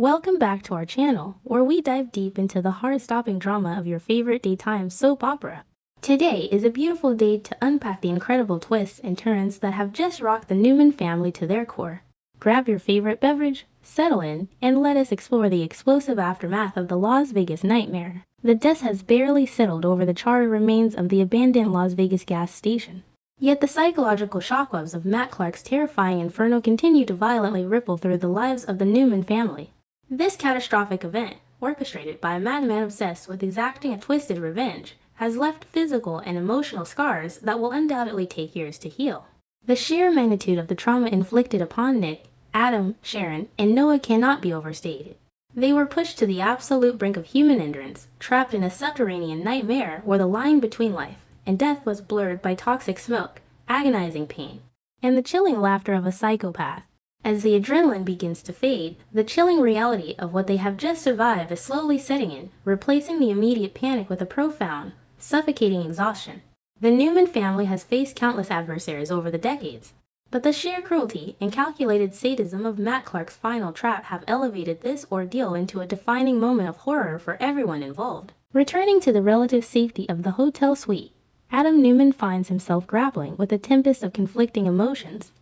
Welcome back to our channel, where we dive deep into the heart-stopping drama of your favorite daytime soap opera. Today is a beautiful day to unpack the incredible twists and turns that have just rocked the Newman family to their core. Grab your favorite beverage, settle in, and let us explore the explosive aftermath of the Las Vegas nightmare. The dust has barely settled over the charred remains of the abandoned Las Vegas gas station. Yet the psychological shockwaves of Matt Clark's terrifying inferno continue to violently ripple through the lives of the Newman family. This catastrophic event, orchestrated by a madman obsessed with exacting a twisted revenge, has left physical and emotional scars that will undoubtedly take years to heal. The sheer magnitude of the trauma inflicted upon Nick, Adam, Sharon, and Noah cannot be overstated. They were pushed to the absolute brink of human endurance, trapped in a subterranean nightmare where the line between life and death was blurred by toxic smoke, agonizing pain, and the chilling laughter of a psychopath. As the adrenaline begins to fade, the chilling reality of what they have just survived is slowly setting in, replacing the immediate panic with a profound, suffocating exhaustion. The Newman family has faced countless adversaries over the decades, but the sheer cruelty and calculated sadism of Matt Clark's final trap have elevated this ordeal into a defining moment of horror for everyone involved. Returning to the relative safety of the hotel suite, Adam Newman finds himself grappling with a tempest of conflicting emotions.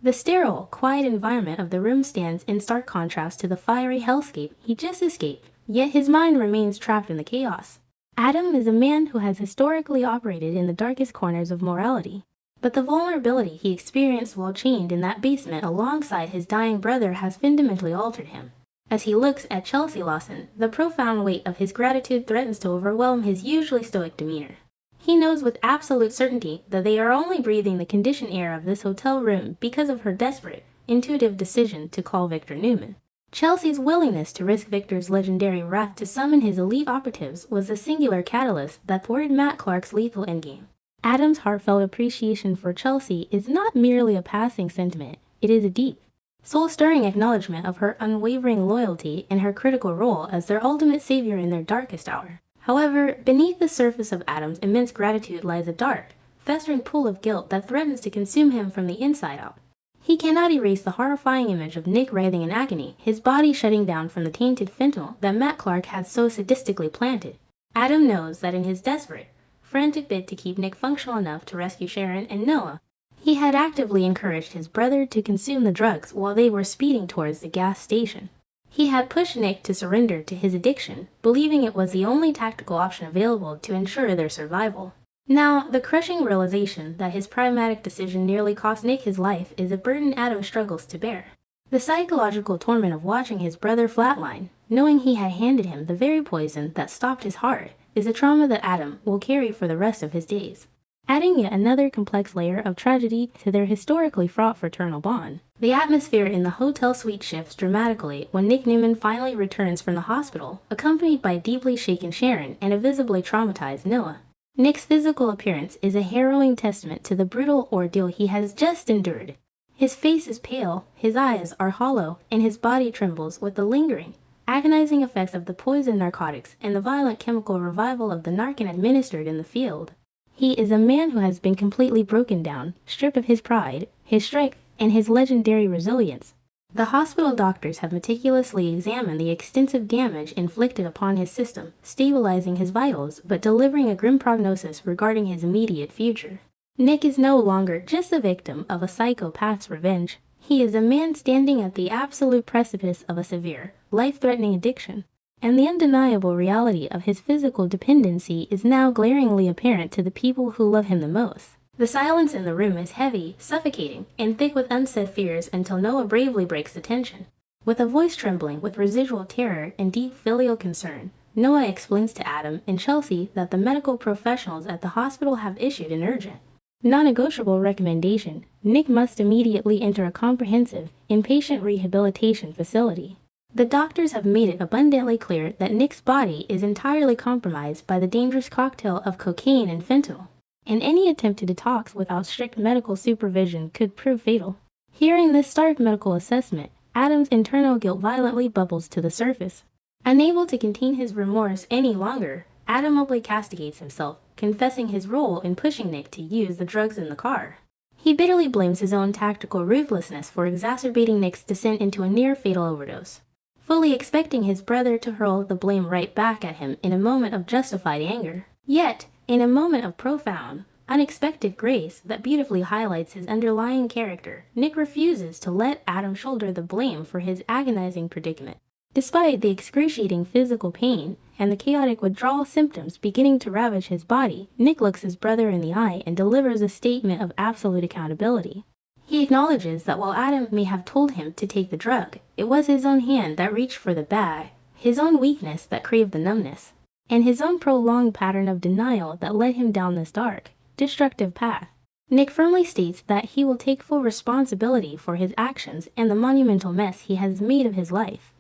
The sterile, quiet environment of the room stands in stark contrast to the fiery hellscape he just escaped, yet his mind remains trapped in the chaos. Adam is a man who has historically operated in the darkest corners of morality, but the vulnerability he experienced while chained in that basement alongside his dying brother has fundamentally altered him. As he looks at Chelsea Lawson, the profound weight of his gratitude threatens to overwhelm his usually stoic demeanor. He knows with absolute certainty that they are only breathing the conditioned air of this hotel room because of her desperate, intuitive decision to call Victor Newman. Chelsea's willingness to risk Victor's legendary wrath to summon his elite operatives was the singular catalyst that thwarted Matt Clark's lethal endgame. Adam's heartfelt appreciation for Chelsea is not merely a passing sentiment, it is a deep, soul-stirring acknowledgement of her unwavering loyalty and her critical role as their ultimate savior in their darkest hour. However, beneath the surface of Adam's immense gratitude lies a dark, festering pool of guilt that threatens to consume him from the inside out. He cannot erase the horrifying image of Nick writhing in agony, his body shutting down from the tainted fentanyl that Matt Clark had so sadistically planted. Adam knows that in his desperate, frantic bid to keep Nick functional enough to rescue Sharon and Noah, he had actively encouraged his brother to consume the drugs while they were speeding towards the gas station. He had pushed Nick to surrender to his addiction, believing it was the only tactical option available to ensure their survival. Now, the crushing realization that his pragmatic decision nearly cost Nick his life is a burden Adam struggles to bear. The psychological torment of watching his brother flatline, knowing he had handed him the very poison that stopped his heart, is a trauma that Adam will carry for the rest of his days. Adding yet another complex layer of tragedy to their historically fraught fraternal bond. The atmosphere in the hotel suite shifts dramatically when Nick Newman finally returns from the hospital, accompanied by deeply shaken Sharon and a visibly traumatized Noah. Nick's physical appearance is a harrowing testament to the brutal ordeal he has just endured. His face is pale, his eyes are hollow, and his body trembles with the lingering, agonizing effects of the poison narcotics and the violent chemical revival of the Narcan administered in the field. He is a man who has been completely broken down, stripped of his pride, his strength, and his legendary resilience. The hospital doctors have meticulously examined the extensive damage inflicted upon his system, stabilizing his vitals but delivering a grim prognosis regarding his immediate future. Nick is no longer just a victim of a psychopath's revenge. He is a man standing at the absolute precipice of a severe, life-threatening addiction. And the undeniable reality of his physical dependency is now glaringly apparent to the people who love him the most. The silence in the room is heavy, suffocating, and thick with unsaid fears until Noah bravely breaks the tension. With a voice trembling with residual terror and deep filial concern, Noah explains to Adam and Chelsea that the medical professionals at the hospital have issued an urgent, non-negotiable recommendation. Nick must immediately enter a comprehensive, inpatient rehabilitation facility. The doctors have made it abundantly clear that Nick's body is entirely compromised by the dangerous cocktail of cocaine and fentanyl, and any attempt to detox without strict medical supervision could prove fatal. Hearing this stark medical assessment, Adam's internal guilt violently bubbles to the surface. Unable to contain his remorse any longer, Adam openly castigates himself, confessing his role in pushing Nick to use the drugs in the car. He bitterly blames his own tactical ruthlessness for exacerbating Nick's descent into a near-fatal overdose. fully expecting his brother to hurl the blame right back at him in a moment of justified anger. Yet, in a moment of profound, unexpected grace that beautifully highlights his underlying character, Nick refuses to let Adam shoulder the blame for his agonizing predicament. Despite the excruciating physical pain and the chaotic withdrawal symptoms beginning to ravage his body, Nick looks his brother in the eye and delivers a statement of absolute accountability. He acknowledges that while Adam may have told him to take the drug, it was his own hand that reached for the bag, his own weakness that craved the numbness, and his own prolonged pattern of denial that led him down this dark, destructive path. Nick firmly states that he will take full responsibility for his actions and the monumental mess he has made of his life.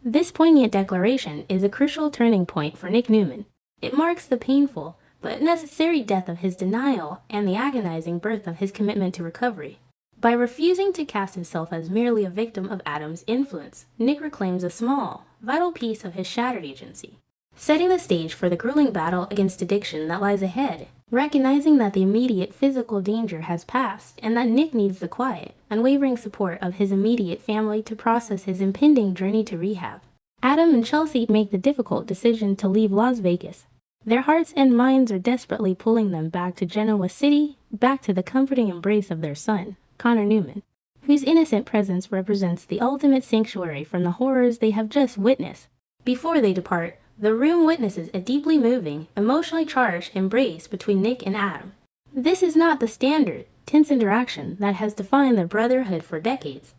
This poignant declaration is a crucial turning point for Nick Newman. It marks the painful but necessary death of his denial and the agonizing birth of his commitment to recovery. By refusing to cast himself as merely a victim of Adam's influence, Nick reclaims a small, vital piece of his shattered agency, setting the stage for the grueling battle against addiction that lies ahead. Recognizing that the immediate physical danger has passed and that Nick needs the quiet, unwavering support of his immediate family to process his impending journey to rehab, Adam and Chelsea make the difficult decision to leave Las Vegas. Their hearts and minds are desperately pulling them back to Genoa City, back to the comforting embrace of their son, Connor Newman, whose innocent presence represents the ultimate sanctuary from the horrors they have just witnessed. Before they depart, the room witnesses a deeply moving, emotionally charged embrace between Nick and Adam. This is not the standard, tense interaction that has defined their brotherhood for decades.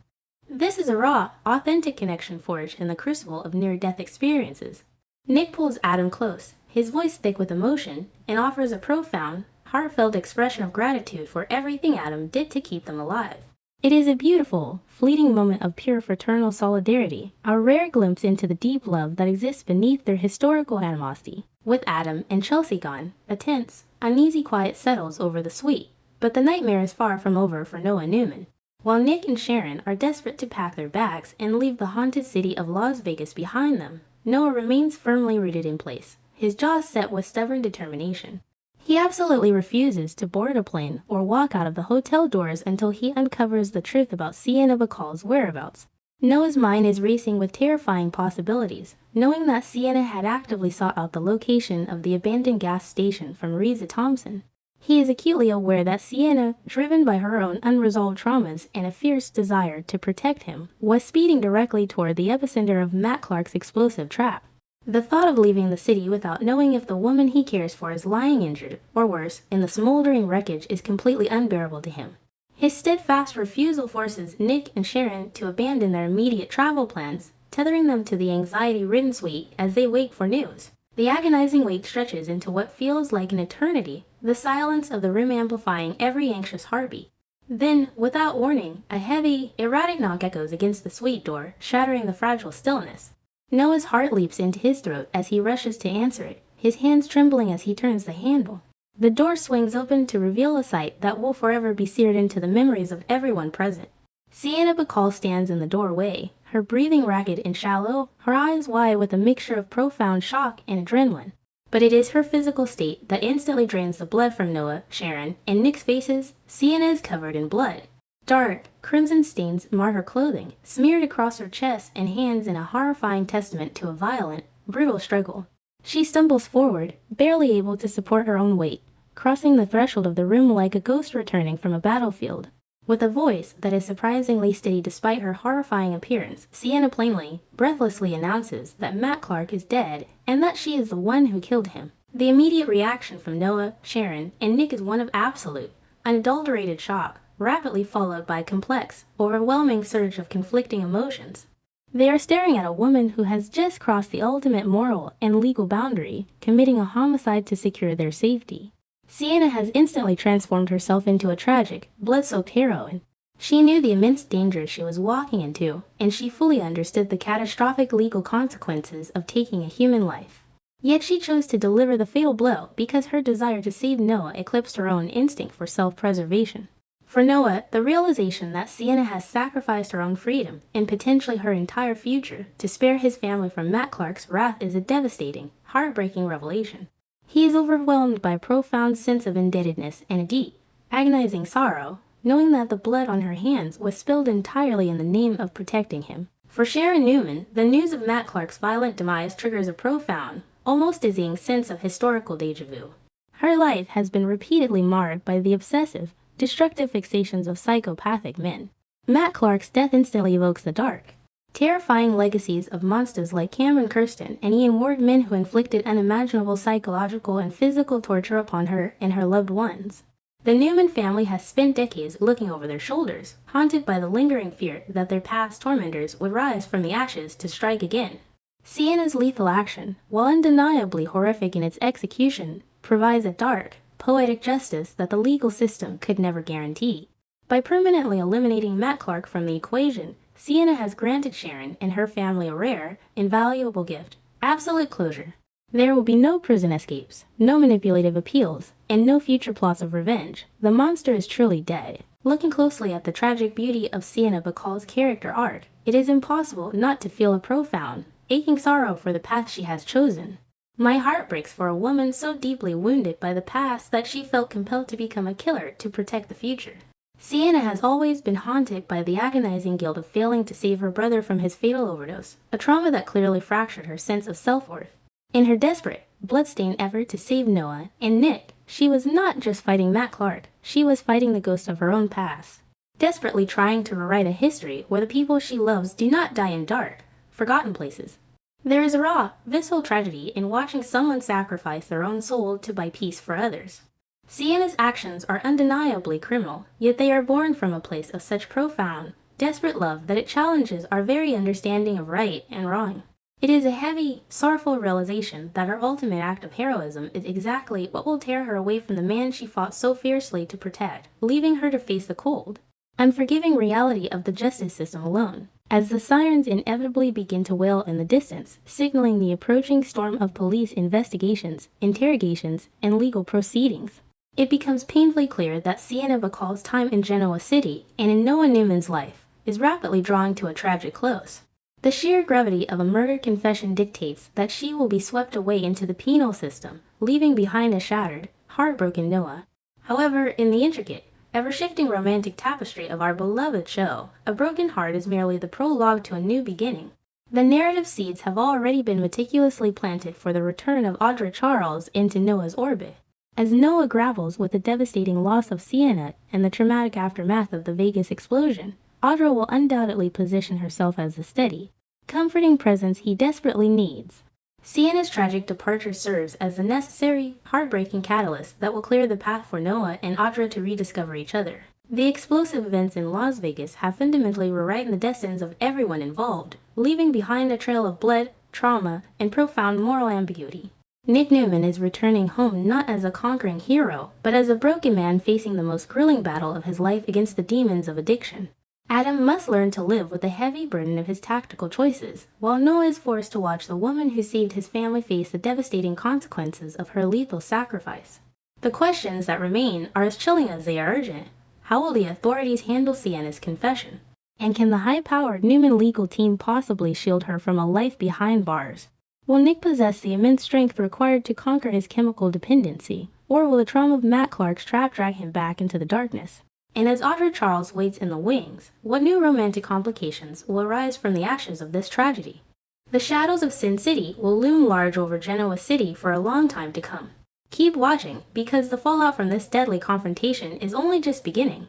This is a raw, authentic connection forged in the crucible of near-death experiences. Nick pulls Adam close, his voice thick with emotion, and offers a profound, heartfelt expression of gratitude for everything Adam did to keep them alive. It is a beautiful, fleeting moment of pure fraternal solidarity, a rare glimpse into the deep love that exists beneath their historical animosity. With Adam and Chelsea gone, a tense, uneasy quiet settles over the suite, but the nightmare is far from over for Noah Newman. While Nick and Sharon are desperate to pack their bags and leave the haunted city of Las Vegas behind them, Noah remains firmly rooted in place, his jaws set with stubborn determination. He absolutely refuses to board a plane or walk out of the hotel doors until he uncovers the truth about Sienna Bacall's whereabouts. Noah's mind is racing with terrifying possibilities, knowing that Sienna had actively sought out the location of the abandoned gas station from Reza Thompson. He is acutely aware that Sienna, driven by her own unresolved traumas and a fierce desire to protect him, was speeding directly toward the epicenter of Matt Clark's explosive trap. The thought of leaving the city without knowing if the woman he cares for is lying injured, or worse, in the smoldering wreckage is completely unbearable to him. His steadfast refusal forces Nick and Sharon to abandon their immediate travel plans, tethering them to the anxiety-ridden suite as they wait for news. The agonizing wait stretches into what feels like an eternity, the silence of the room amplifying every anxious heartbeat. Then, without warning, a heavy, erratic knock echoes against the suite door, shattering the fragile stillness. Noah's heart leaps into his throat as he rushes to answer it, his hands trembling as he turns the handle. The door swings open to reveal a sight that will forever be seared into the memories of everyone present. Sienna Bacall stands in the doorway, her breathing ragged and shallow, her eyes wide with a mixture of profound shock and adrenaline. But it is her physical state that instantly drains the blood from Noah, Sharon, and Nick's faces. Sienna is covered in blood. Dark, crimson stains mar her clothing, smeared across her chest and hands in a horrifying testament to a violent, brutal struggle. She stumbles forward, barely able to support her own weight, crossing the threshold of the room like a ghost returning from a battlefield. With a voice that is surprisingly steady despite her horrifying appearance, Sienna plainly, breathlessly announces that Matt Clark is dead and that she is the one who killed him. The immediate reaction from Noah, Sharon, and Nick is one of absolute, unadulterated shock, rapidly followed by a complex, overwhelming surge of conflicting emotions. They are staring at a woman who has just crossed the ultimate moral and legal boundary, committing a homicide to secure their safety. Sienna has instantly transformed herself into a tragic, blood-soaked heroine. She knew the immense danger she was walking into, and she fully understood the catastrophic legal consequences of taking a human life. Yet she chose to deliver the fatal blow because her desire to save Noah eclipsed her own instinct for self-preservation. For Noah, the realization that Sienna has sacrificed her own freedom, and potentially her entire future, to spare his family from Matt Clark's wrath is a devastating, heartbreaking revelation. He is overwhelmed by a profound sense of indebtedness and a deep, agonizing sorrow, knowing that the blood on her hands was spilled entirely in the name of protecting him. For Sharon Newman, the news of Matt Clark's violent demise triggers a profound, almost dizzying sense of historical déjà vu. Her life has been repeatedly marred by the obsessive, destructive fixations of psychopathic men. Matt Clark's death instantly evokes the dark, terrifying legacies of monsters like Cameron Kirsten and Ian Ward, men who inflicted unimaginable psychological and physical torture upon her and her loved ones. The Newman family has spent decades looking over their shoulders, haunted by the lingering fear that their past tormentors would rise from the ashes to strike again. Sienna's lethal action, while undeniably horrific in its execution, provides a dark, poetic justice that the legal system could never guarantee. By permanently eliminating Matt Clark from the equation, Sienna has granted Sharon and her family a rare, invaluable gift: absolute closure. There will be no prison escapes, no manipulative appeals, and no future plots of revenge. The monster is truly dead. Looking closely at the tragic beauty of Sienna Bacall's character arc, it is impossible not to feel a profound, aching sorrow for the path she has chosen. My heart breaks for a woman so deeply wounded by the past that she felt compelled to become a killer to protect the future. Sienna has always been haunted by the agonizing guilt of failing to save her brother from his fatal overdose, a trauma that clearly fractured her sense of self-worth. In her desperate, bloodstained effort to save Noah and Nick, she was not just fighting Matt Clark, she was fighting the ghost of her own past. Desperately trying to rewrite a history where the people she loves do not die in dark, forgotten places. There is a raw, visceral tragedy in watching someone sacrifice their own soul to buy peace for others. Sienna's actions are undeniably criminal, yet they are born from a place of such profound, desperate love that it challenges our very understanding of right and wrong. It is a heavy, sorrowful realization that her ultimate act of heroism is exactly what will tear her away from the man she fought so fiercely to protect, leaving her to face the cold, unforgiving reality of the justice system alone. As the sirens inevitably begin to wail in the distance, signaling the approaching storm of police investigations, interrogations, and legal proceedings, it becomes painfully clear that Sienna Bacall's time in Genoa City and in Noah Newman's life is rapidly drawing to a tragic close. The sheer gravity of a murder confession dictates that she will be swept away into the penal system, leaving behind a shattered, heartbroken Noah. However, in the intricate, ever-shifting romantic tapestry of our beloved show, a broken heart is merely the prologue to a new beginning. The narrative seeds have already been meticulously planted for the return of Audra Charles into Noah's orbit. As Noah grapples with the devastating loss of Sienna and the traumatic aftermath of the Vegas explosion, Audra will undoubtedly position herself as the steady, comforting presence he desperately needs. Sienna's tragic departure serves as the necessary, heartbreaking catalyst that will clear the path for Noah and Audra to rediscover each other. The explosive events in Las Vegas have fundamentally rewritten the destinies of everyone involved, leaving behind a trail of blood, trauma, and profound moral ambiguity. Nick Newman is returning home not as a conquering hero, but as a broken man facing the most grueling battle of his life against the demons of addiction. Adam must learn to live with the heavy burden of his tactical choices, while Noah is forced to watch the woman who saved his family face the devastating consequences of her lethal sacrifice. The questions that remain are as chilling as they are urgent. How will the authorities handle Sienna's confession? And can the high-powered Newman legal team possibly shield her from a life behind bars? Will Nick possess the immense strength required to conquer his chemical dependency, or will the trauma of Matt Clark's trap drag him back into the darkness? And as Audra Charles waits in the wings, what new romantic complications will arise from the ashes of this tragedy? The shadows of Sin City will loom large over Genoa City for a long time to come. Keep watching, because the fallout from this deadly confrontation is only just beginning.